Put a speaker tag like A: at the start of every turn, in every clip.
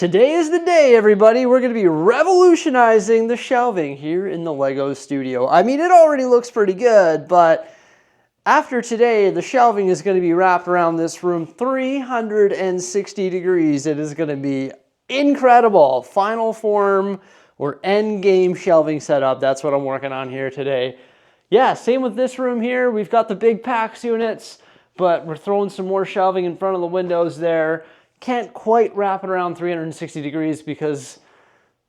A: Today is the day, everybody. We're going to be revolutionizing the shelving here in the Lego studio. I mean, it already looks pretty good, but after today, the shelving is going to be wrapped around this room 360 degrees. It is going to be incredible. Final form or end game shelving setup. That's what I'm working on here today. Yeah, same with this room here. We've got the big PAX units, but we're throwing some more shelving in front of the windows there. Can't quite wrap it around 360 degrees because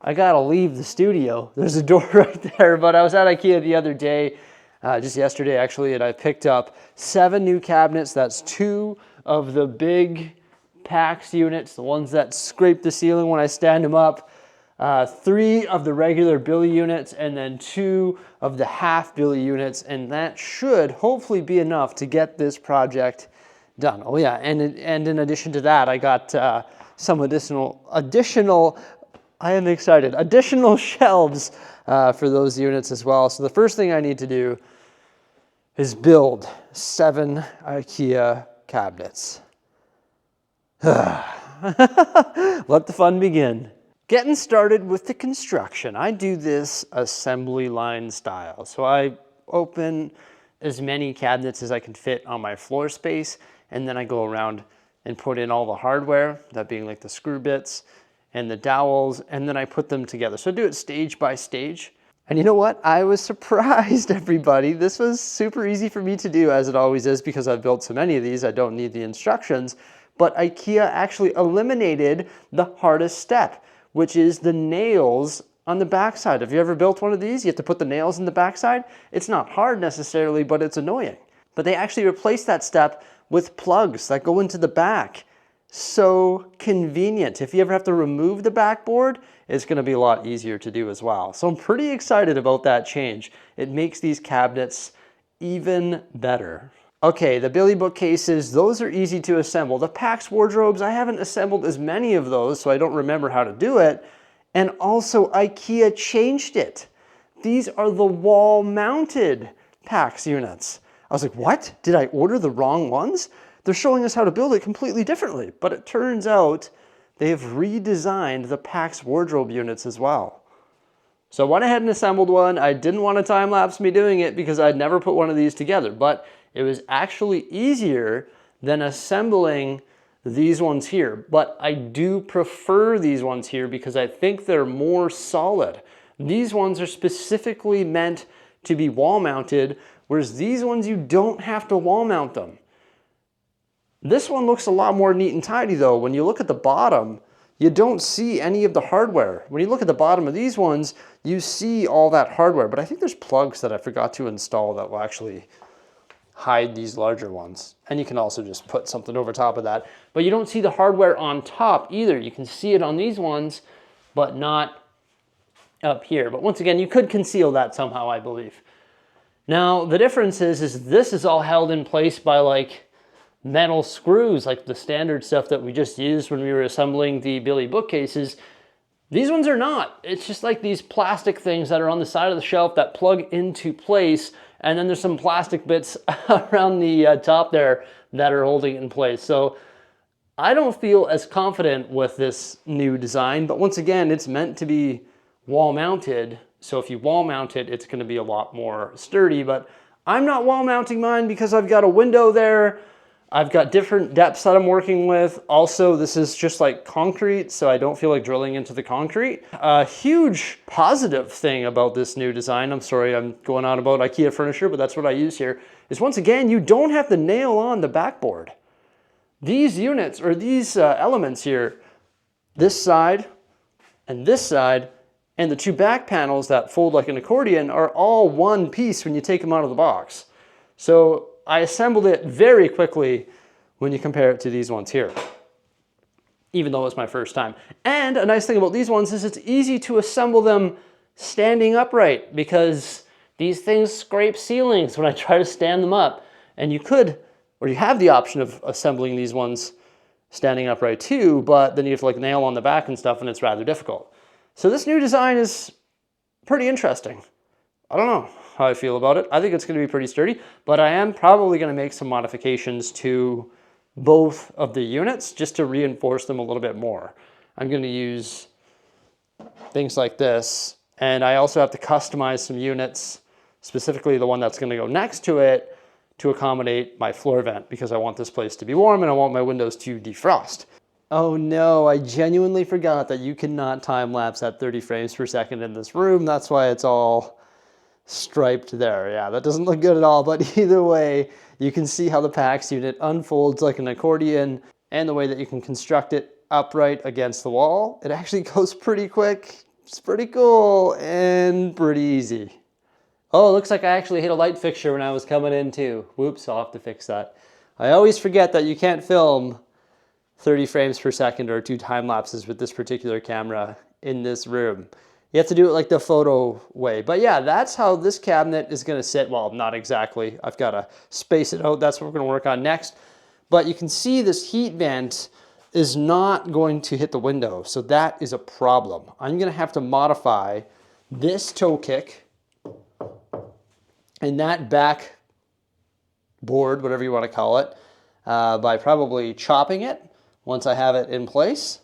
A: I gotta leave the studio. There's a door right there, but I was at IKEA the other day, just yesterday actually, and I picked up 7 new cabinets. That's 2 of the big PAX units, the ones that scrape the ceiling when I stand them up, 3 of the regular Billy units, and then 2 of the half Billy units, and that should hopefully be enough to get this project done. Oh yeah, and in addition to that, I got some additional, I am excited, additional shelves for those units as well. So the first thing I need to do is build 7 IKEA cabinets. Let the fun begin. Getting started with the construction. I do this assembly line style. So I open as many cabinets as I can fit on my floor space, and then I go around and put in all the hardware, that being like the screw bits and the dowels, and then I put them together. So I do it stage by stage. And you know what? I was surprised, everybody. This was super easy for me to do, as it always is, because I've built so many of these, I don't need the instructions. But IKEA actually eliminated the hardest step, which is the nails on the backside. Have you ever built one of these? You have to put the nails in the backside. It's not hard necessarily, but it's annoying. But they actually replaced that step with plugs that go into the back. So convenient. If you ever have to remove the backboard, it's going to be a lot easier to do as well. So I'm pretty excited about that change. It makes these cabinets even better. Okay, the Billy bookcases, those are easy to assemble. The PAX wardrobes, I haven't assembled as many of those, so I don't remember how to do it. And also IKEA changed it. These are the wall-mounted PAX units. I was like, what? Did I order the wrong ones? They're showing us how to build it completely differently. But it turns out they've redesigned the PAX wardrobe units as well. So I went ahead and assembled one. I didn't want to time-lapse me doing it because I'd never put one of these together. But it was actually easier than assembling these ones here. But I do prefer these ones here because I think they're more solid. These ones are specifically meant to be wall-mounted, whereas these ones, you don't have to wall mount them. This one looks a lot more neat and tidy though. When you look at the bottom, you don't see any of the hardware. When you look at the bottom of these ones, you see all that hardware, but I think there's plugs that I forgot to install that will actually hide these larger ones. And you can also just put something over top of that. But you don't see the hardware on top either. You can see it on these ones, but not up here. But once again, you could conceal that somehow, I believe. Now, the difference is this is all held in place by like metal screws, like the standard stuff that we just used when we were assembling the Billy bookcases. These ones are not. It's just like these plastic things that are on the side of the shelf that plug into place, and then there's some plastic bits around the top there that are holding it in place. So I don't feel as confident with this new design, but once again, it's meant to be wall mounted. So if you wall mount it, it's going to be a lot more sturdy, but I'm not wall mounting mine because I've got a window there. I've got different depths that I'm working with. Also, this is just like concrete, so I don't feel like drilling into the concrete. A huge positive thing about this new design, I'm sorry I'm going on about IKEA furniture, but that's what I use here, is once again, you don't have to nail on the backboard. These units, or these elements here, this side and this side, and the 2 back panels that fold like an accordion are all one piece when you take them out of the box. So I assembled it very quickly when you compare it to these ones here, even though it's my first time. And a nice thing about these ones is it's easy to assemble them standing upright because these things scrape ceilings when I try to stand them up. And you could, or you have the option of assembling these ones standing upright too, but then you have to like nail on the back and stuff, and it's rather difficult. So this new design is pretty interesting. I don't know how I feel about it. I think it's going to be pretty sturdy, but I am probably going to make some modifications to both of the units just to reinforce them a little bit more. I'm going to use things like this. And I also have to customize some units, specifically the one that's going to go next to it, to accommodate my floor vent, because I want this place to be warm and I want my windows to defrost. Oh no, I genuinely forgot that you cannot time lapse at 30 frames per second in this room. That's why it's all striped there. Yeah, that doesn't look good at all, but either way, you can see how the PAX unit unfolds like an accordion, and the way that you can construct it upright against the wall. It actually goes pretty quick. It's pretty cool and pretty easy. Oh, it looks like I actually hit a light fixture when I was coming in too. Whoops, I'll have to fix that. I always forget that you can't film 30 frames per second or 2 time lapses with this particular camera in this room. You have to do it like the photo way. But yeah, that's how this cabinet is going to sit. Well, not exactly. I've got to space it out. That's what we're going to work on next. But you can see this heat vent is not going to hit the window. So that is a problem. I'm going to have to modify this toe kick and that back board, whatever you want to call it, by probably chopping it once I have it in place,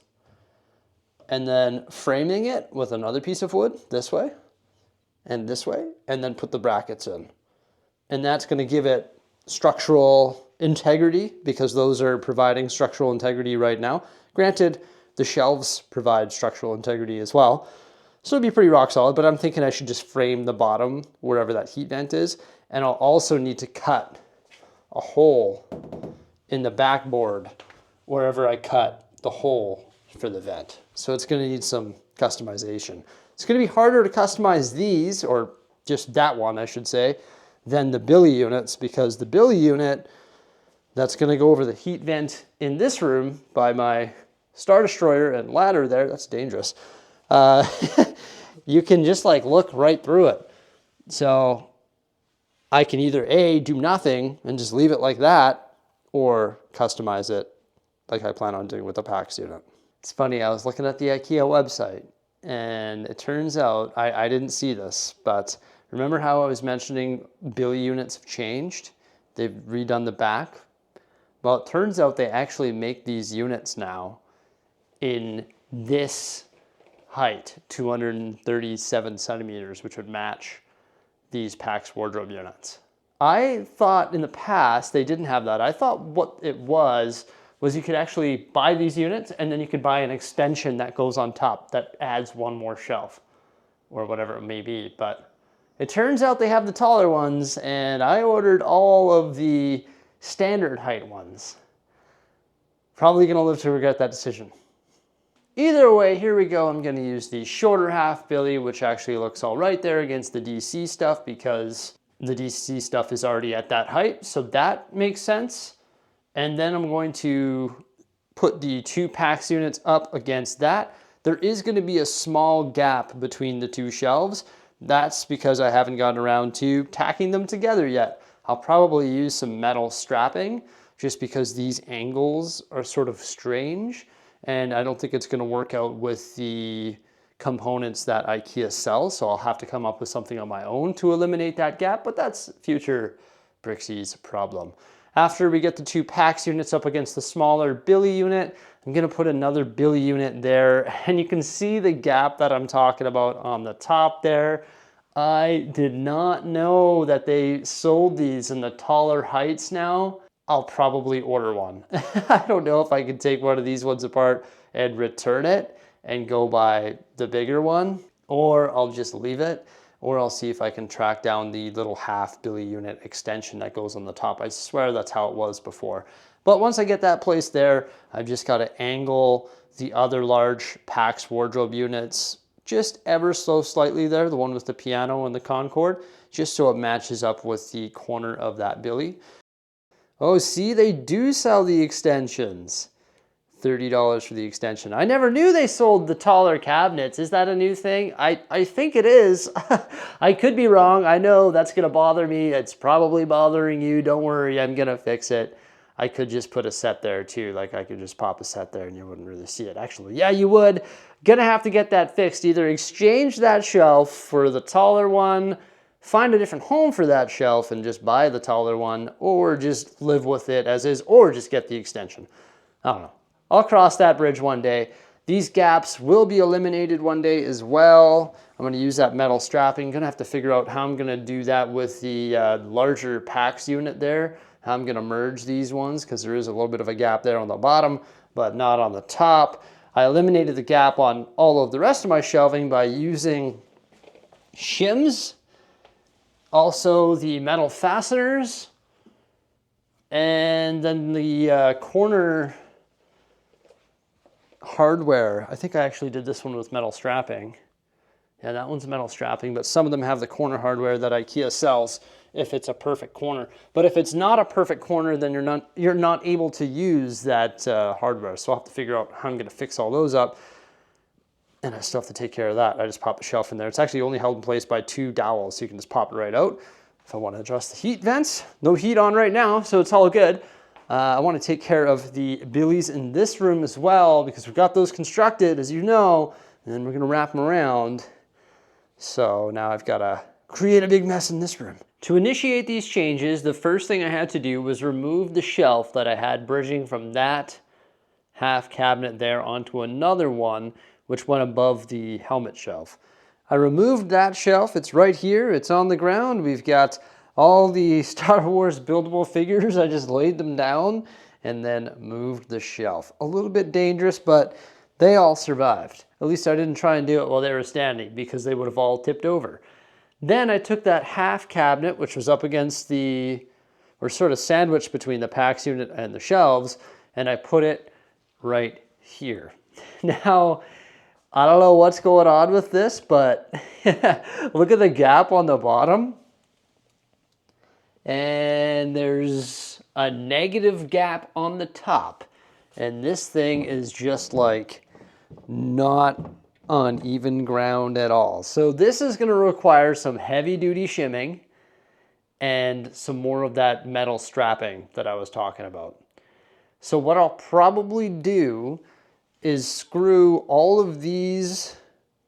A: and then framing it with another piece of wood this way, and then put the brackets in. And that's going to give it structural integrity, because those are providing structural integrity right now. Granted, the shelves provide structural integrity as well. So it'd be pretty rock solid, but I'm thinking I should just frame the bottom wherever that heat vent is. And I'll also need to cut a hole in the backboard wherever I cut the hole for the vent. So it's going to need some customization. It's going to be harder to customize these, or just that one I should say, than the billy units, because the billy unit that's going to go over the heat vent in this room by my Star Destroyer and ladder there, that's dangerous. You can just like look right through it. So I can either A, do nothing and just leave it like that, or customize it like I plan on doing with the PAX unit. It's funny, I was looking at the IKEA website, and it turns out, I didn't see this, but remember how I was mentioning billy units have changed? They've redone the back. Well, it turns out they actually make these units now in this height, 237 centimeters, which would match these PAX wardrobe units. I thought in the past they didn't have that. I thought what it was you could actually buy these units, and then you could buy an extension that goes on top that adds one more shelf or whatever it may be. But it turns out they have the taller ones, and I ordered all of the standard height ones. Probably gonna live to regret that decision. Either way, here we go. I'm gonna use the shorter half billy, which actually looks all right there against the DC stuff, because the DC stuff is already at that height. So that makes sense. And then I'm going to put the 2 PAX units up against that. There is going to be a small gap between the 2 shelves. That's because I haven't gotten around to tacking them together yet. I'll probably use some metal strapping, just because these angles are sort of strange, and I don't think it's going to work out with the components that IKEA sells. So I'll have to come up with something on my own to eliminate that gap, but that's future Brixie's problem. After we get the 2 PAX units up against the smaller billy unit, I'm going to put another billy unit there, and you can see the gap that I'm talking about on the top there. I did not know that they sold these in the taller heights now. I'll probably order one. I don't know if I can take one of these ones apart and return it and go buy the bigger one, or I'll just leave it. Or I'll see if I can track down the little half billy unit extension that goes on the top. I swear that's how it was before. But once I get that placed there, I've just got to angle the other large PAX wardrobe units just ever so slightly there, the one with the piano and the Concord, just so it matches up with the corner of that billy. Oh, see, they do sell the extensions. $30 for the extension. I never knew they sold the taller cabinets. Is that a new thing? I think it is. I could be wrong. I know that's going to bother me. It's probably bothering you. Don't worry, I'm going to fix it. I could just put a set there too. Like I could just pop a set there and you wouldn't really see it. Actually, yeah, you would. Gonna have to get that fixed. Either exchange that shelf for the taller one, find a different home for that shelf and just buy the taller one, or just live with it as is, or just get the extension. I don't know. I'll cross that bridge one day. These gaps will be eliminated one day as well. I'm going to use that metal strapping. I'm going to have to figure out how I'm going to do that with the larger PAX unit there. How I'm going to merge these ones, because there is a little bit of a gap there on the bottom, but not on the top. I eliminated the gap on all of the rest of my shelving by using shims, also the metal fasteners, and then the corner hardware. I think I actually did this one with metal strapping. Yeah, that one's metal strapping, but some of them have the corner hardware that IKEA sells if it's a perfect corner. But if it's not a perfect corner, then you're not able to use that hardware. So I'll have to figure out how I'm going to fix all those up. And I still have to take care of that. I just pop the shelf in there. It's actually only held in place by 2 dowels, so you can just pop it right out. If I want to adjust the heat vents, no heat on right now, so it's all good. I want to take care of the billies in this room as well, because we've got those constructed, as you know, and then we're going to wrap them around. So now I've got to create a big mess in this room. To initiate these changes, the first thing I had to do was remove the shelf that I had bridging from that half cabinet there onto another one, which went above the helmet shelf. I removed that shelf. It's right here. It's on the ground. We've got all the Star Wars buildable figures. I just laid them down and then moved the shelf. A little bit dangerous, but they all survived. At least I didn't try and do it while they were standing, because they would have all tipped over. Then I took that half cabinet, which was up against the, or sort of sandwiched between the PAX unit and the shelves, and I put it right here. Now, I don't know what's going on with this, but look at the gap on the bottom. And there's a negative gap on the top. And this thing is just like not on even ground at all. So this is going to require some heavy duty shimming and some more of that metal strapping that I was talking about. So what I'll probably do is screw all of these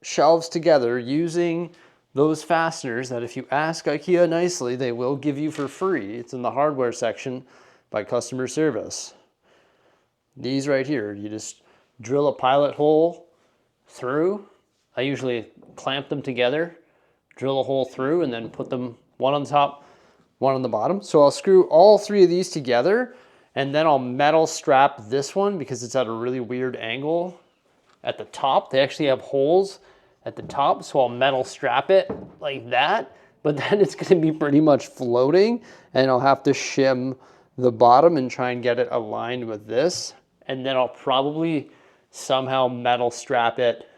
A: shelves together using those fasteners that, if you ask IKEA nicely, they will give you for free. It's in the hardware section by customer service. These right here, you just drill a pilot hole through. I usually clamp them together, drill a hole through, and then put them one on the top, one on the bottom. So I'll screw all 3 of these together, and then I'll metal strap this one because it's at a really weird angle at the top. They actually have holes at the top, so I'll metal strap it like that, but then it's gonna be pretty much floating, and I'll have to shim the bottom and try and get it aligned with this. And then I'll probably somehow metal strap it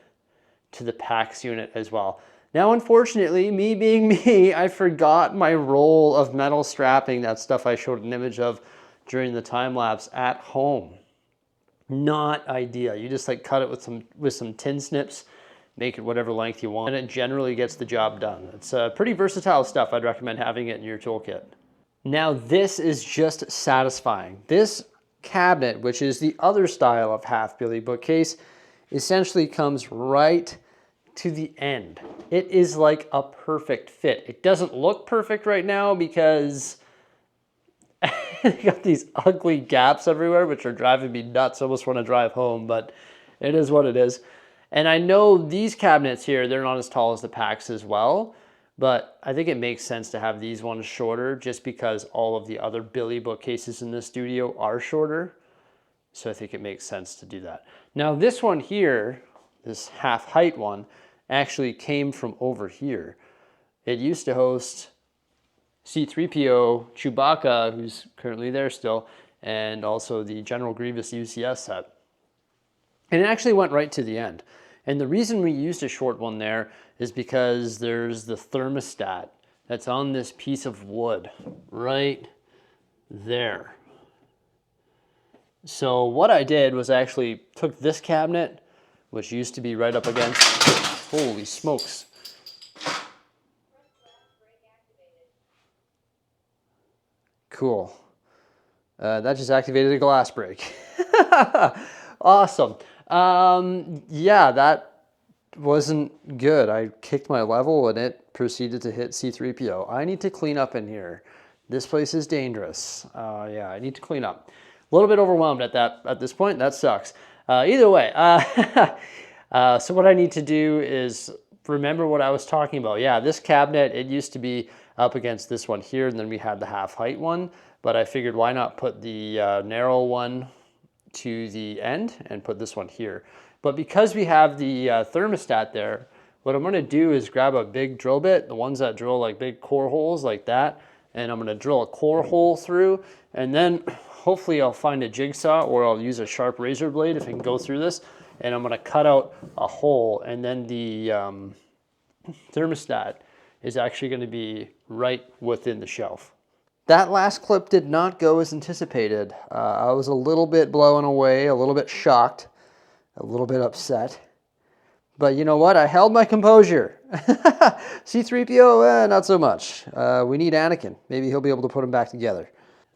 A: to the PAX unit as well. Now, unfortunately, me being me, I forgot my roll of metal strapping, that stuff I showed an image of during the time lapse at home. Not ideal. You just like cut it with some tin snips, make it whatever length you want, and it generally gets the job done. It's pretty versatile stuff. I'd recommend having it in your toolkit. Now, this is just satisfying. This cabinet, which is the other style of half billy bookcase, essentially comes right to the end. It is like a perfect fit. It doesn't look perfect right now because you got these ugly gaps everywhere, which are driving me nuts. I almost want to drive home, but it is what it is. And I know these cabinets here, they're not as tall as the PAX as well, but I think it makes sense to have these ones shorter just because all of the other billy bookcases in this studio are shorter. So I think it makes sense to do that. Now this one here, this half height one, actually came from over here. It used to host C-3PO, Chewbacca, who's currently there still, and also the General Grievous UCS set. And it actually went right to the end. And the reason we used a short one there is because there's the thermostat that's on this piece of wood right there. So what I did was I actually took this cabinet, which used to be right up against, holy smokes. Cool. That just activated a glass break. Awesome. Yeah, that wasn't good. I kicked my level and it proceeded to hit C-3PO. I need to clean up in here. This place is dangerous. Yeah, I need to clean up. A little bit overwhelmed at this point. That sucks. Either way, so what I need to do is remember what I was talking about. Yeah, this cabinet, it used to be up against this one here, and then we had the half height one, but I figured why not put the narrow one to the end and put this one here. But because we have the thermostat there, what I'm gonna do is grab a big drill bit, the ones that drill like big core holes like that, and I'm gonna drill a core hole through, and then hopefully I'll find a jigsaw or I'll use a sharp razor blade if I can go through this, and I'm gonna cut out a hole, and then the thermostat is actually gonna be right within the shelf. That last clip did not go as anticipated. I was a little bit blown away, a little bit shocked, a little bit upset. But you know what? I held my composure. C-3PO, not so much. We need Anakin. Maybe he'll be able to put them back together.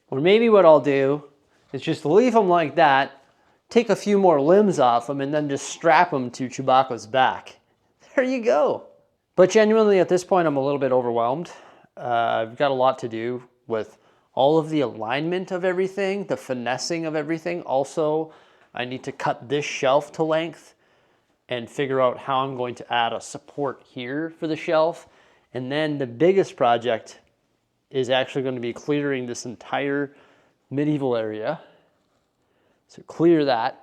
A: Or maybe what I'll do is just leave them like that, take a few more limbs off them, and then just strap them to Chewbacca's back. There you go. But genuinely, at this point, I'm a little bit overwhelmed. I've got a lot to do with all of the alignment of everything, the finessing of everything. Also, I need to cut this shelf to length and figure out how I'm going to add a support here for the shelf. And then the biggest project is actually going to be clearing this entire medieval area. So clear that,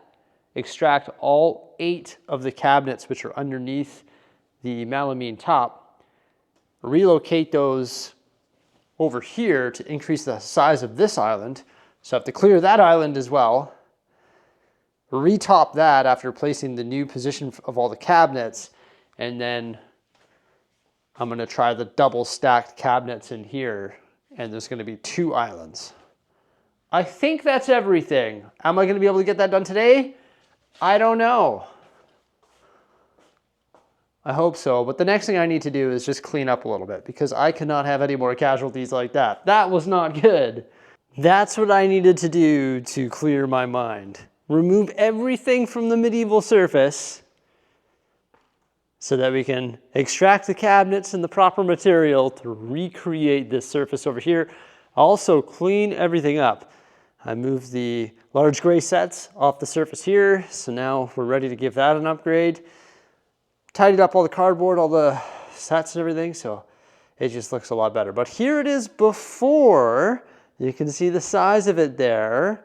A: extract all 8 of the cabinets which are underneath the melamine top, relocate those over here to increase the size of this island. So I have to clear that island as well, retop that after placing the new position of all the cabinets, and then I'm gonna try the double stacked cabinets in here, and there's gonna be 2 islands. I think that's everything. Am I gonna be able to get that done today? I don't know. I hope so, but the next thing I need to do is just clean up a little bit because I cannot have any more casualties like that. That was not good. That's what I needed to do to clear my mind. Remove everything from the medieval surface so that we can extract the cabinets and the proper material to recreate this surface over here. Also clean everything up. I moved the large gray sets off the surface here, so now we're ready to give that an upgrade. Tidied up all the cardboard, all the sets and everything, so it just looks a lot better. But here it is before. You can see the size of it there.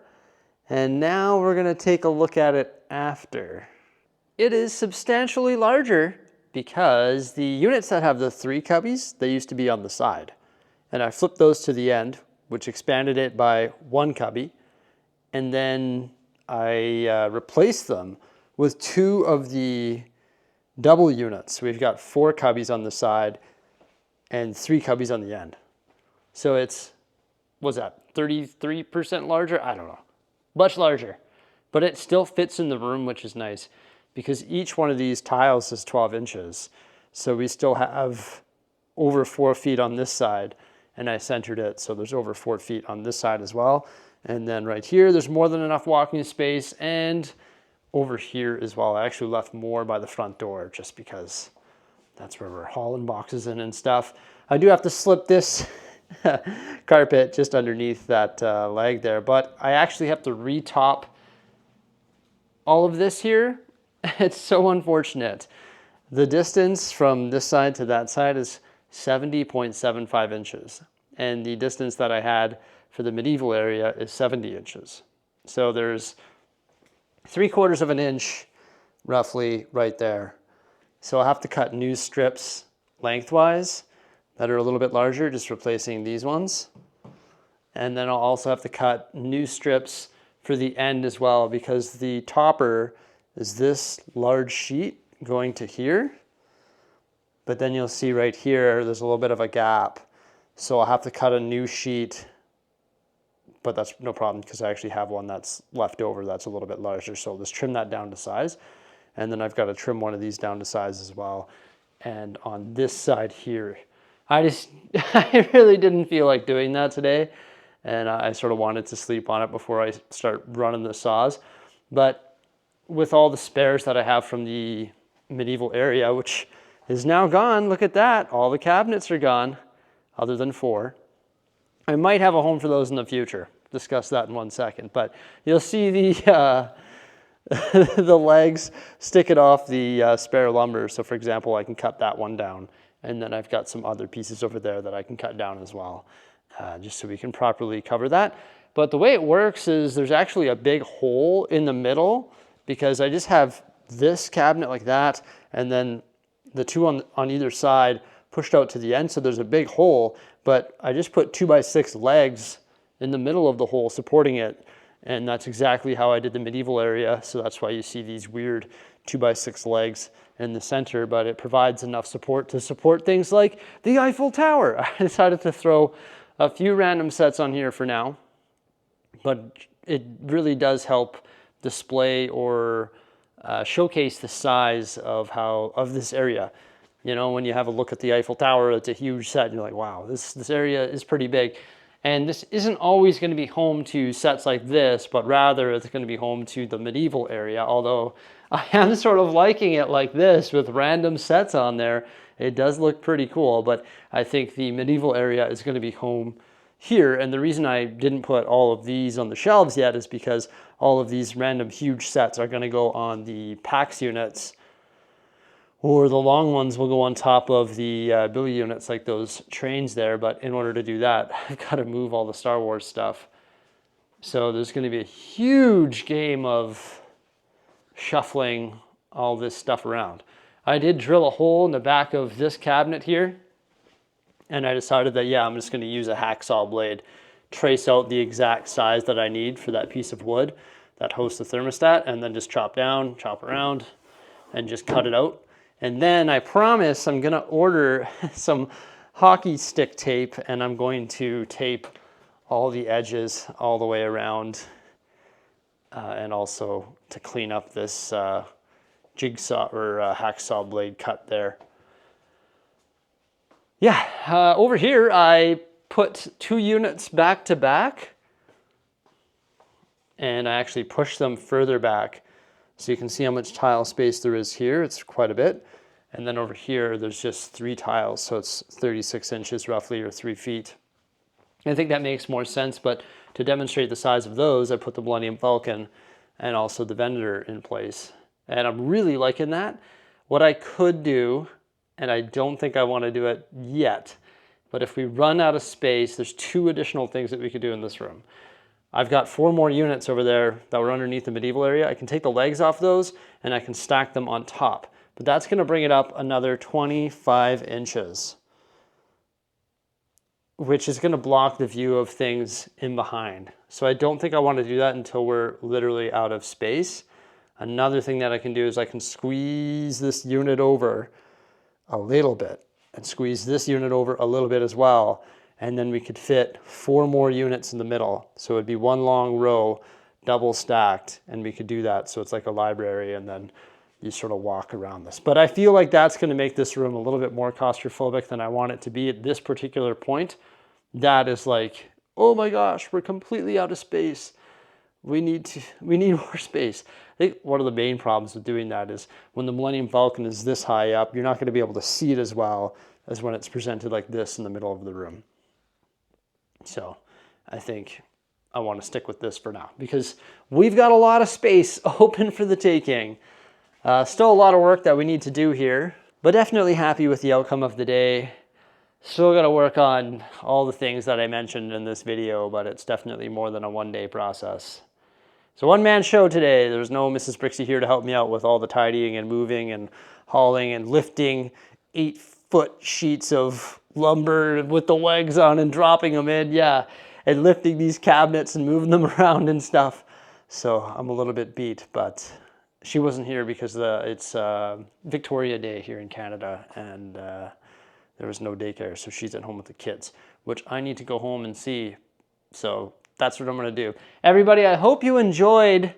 A: And now we're gonna take a look at it after. It is substantially larger because the units that have the 3 cubbies, they used to be on the side. And I flipped those to the end, which expanded it by 1 cubby. And then I replaced them with 2 of the double units. We've got 4 cubbies on the side and 3 cubbies on the end. So it's, what's that, 33% larger? I don't know, much larger. But it still fits in the room, which is nice because each one of these tiles is 12 inches. So we still have over 4 feet on this side, and I centered it so there's over 4 feet on this side as well. And then right here, there's more than enough walking space, and over here as well. I actually left more by the front door just because that's where we're hauling boxes in and stuff. I do have to slip this carpet just underneath that leg there, but I actually have to retop all of this here. It's so unfortunate. The distance from this side to that side is 70.75 inches. And the distance that I had for the medieval area is 70 inches. So there's 3/4 of an inch roughly right there. So I'll have to cut new strips lengthwise that are a little bit larger, just replacing these ones. And then I'll also have to cut new strips for the end as well because the topper is this large sheet going to here. But then you'll see right here, there's a little bit of a gap. So I'll have to cut a new sheet, but that's no problem because I actually have one that's left over that's a little bit larger. So I'll just trim that down to size. And then I've got to trim one of these down to size as well. And on this side here, I really didn't feel like doing that today. And I sort of wanted to sleep on it before I start running the saws. But with all the spares that I have from the medieval area, which is now gone, look at that. All the cabinets are gone, other than 4. I might have a home for those in the future. Discuss that in 1 second. But you'll see the legs sticking off the spare lumber. So for example, I can cut that one down, and then I've got some other pieces over there that I can cut down as well, just so we can properly cover that. But the way it works is there's actually a big hole in the middle, because I just have this cabinet like that, and then the two on either side pushed out to the end, so there's a big hole, but I just put 2x6 legs in the middle of the hole supporting it, and that's exactly how I did the medieval area. So that's why you see these weird 2x6 legs in the center, but it provides enough support to support things like the Eiffel Tower. I decided to throw a few random sets on here for now, but it really does help display or showcase the size of this area. You know, when you have a look at the Eiffel Tower, it's a huge set, and you're like, wow, this area is pretty big. And this isn't always going to be home to sets like this, but rather it's going to be home to the medieval area, although I am sort of liking it like this with random sets on there. It does look pretty cool, but I think the medieval area is going to be home here. And the reason I didn't put all of these on the shelves yet is because all of these random huge sets are going to go on the PAX units, or the long ones will go on top of the Billy units, like those trains there. But in order to do that, I've got to move all the Star Wars stuff. So there's going to be a huge game of shuffling all this stuff around. I did drill a hole in the back of this cabinet here, and I decided that, yeah, I'm just going to use a hacksaw blade, trace out the exact size that I need for that piece of wood that hosts the thermostat, and then just chop down, chop around, and just cut it out. And then I promise I'm going to order some hockey stick tape, and I'm going to tape all the edges all the way around, and also to clean up this jigsaw or hacksaw blade cut there. Yeah, over here I put 2 units back to back, and I actually pushed them further back. So you can see how much tile space there is here. It's quite a bit. And then over here, there's just 3 tiles. So it's 36 inches roughly, or 3 feet. I think that makes more sense, but to demonstrate the size of those, I put the Millennium Falcon and also the vendor in place. And I'm really liking that. What I could do, and I don't think I want to do it yet, but if we run out of space, there's 2 additional things that we could do in this room. I've got 4 more units over there that were underneath the medieval area. I can take the legs off those and I can stack them on top. But that's going to bring it up another 25 inches, which is going to block the view of things in behind. So I don't think I want to do that until we're literally out of space. Another thing that I can do is I can squeeze this unit over a little bit and squeeze this unit over a little bit as well. And then we could fit 4 more units in the middle. So it'd be 1 long row, double stacked, and we could do that. So it's like a library, and then you sort of walk around this. But I feel like that's going to make this room a little bit more claustrophobic than I want it to be at this particular point. That is like, oh my gosh, we're completely out of space. We need more space. I think one of the main problems with doing that is when the Millennium Falcon is this high up, you're not going to be able to see it as well as when it's presented like this in the middle of the room. So I think I want to stick with this for now, because we've got a lot of space open for the taking. Still a lot of work that we need to do here, but definitely happy with the outcome of the day. Still got to work on all the things that I mentioned in this video, but it's definitely more than a 1-day process. So one-man show today. There's no Mrs. Bricksie here to help me out with all the tidying and moving and hauling and lifting 8-foot sheets of lumber with the legs on and dropping them in, yeah, and lifting these cabinets and moving them around and stuff. So I'm a little bit beat, but she wasn't here because it's Victoria Day here in Canada, and there was no daycare, so she's at home with the kids, which I need to go home and see. So that's what I'm going to do. Everybody, I hope you enjoyed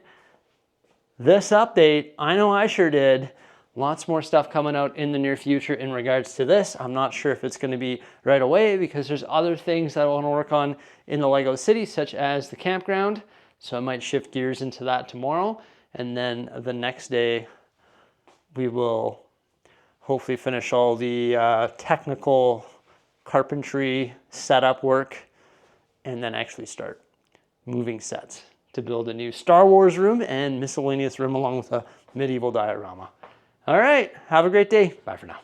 A: this update. I know I sure did. Lots more stuff coming out in the near future in regards to this. I'm not sure if it's going to be right away, because there's other things that I want to work on in the Lego City, such as the campground. So I might shift gears into that tomorrow. And then the next day, we will hopefully finish all the technical carpentry setup work, and then actually start moving sets. to build a new Star Wars room and miscellaneous room along with a medieval diorama. All right, have a great day. Bye for now.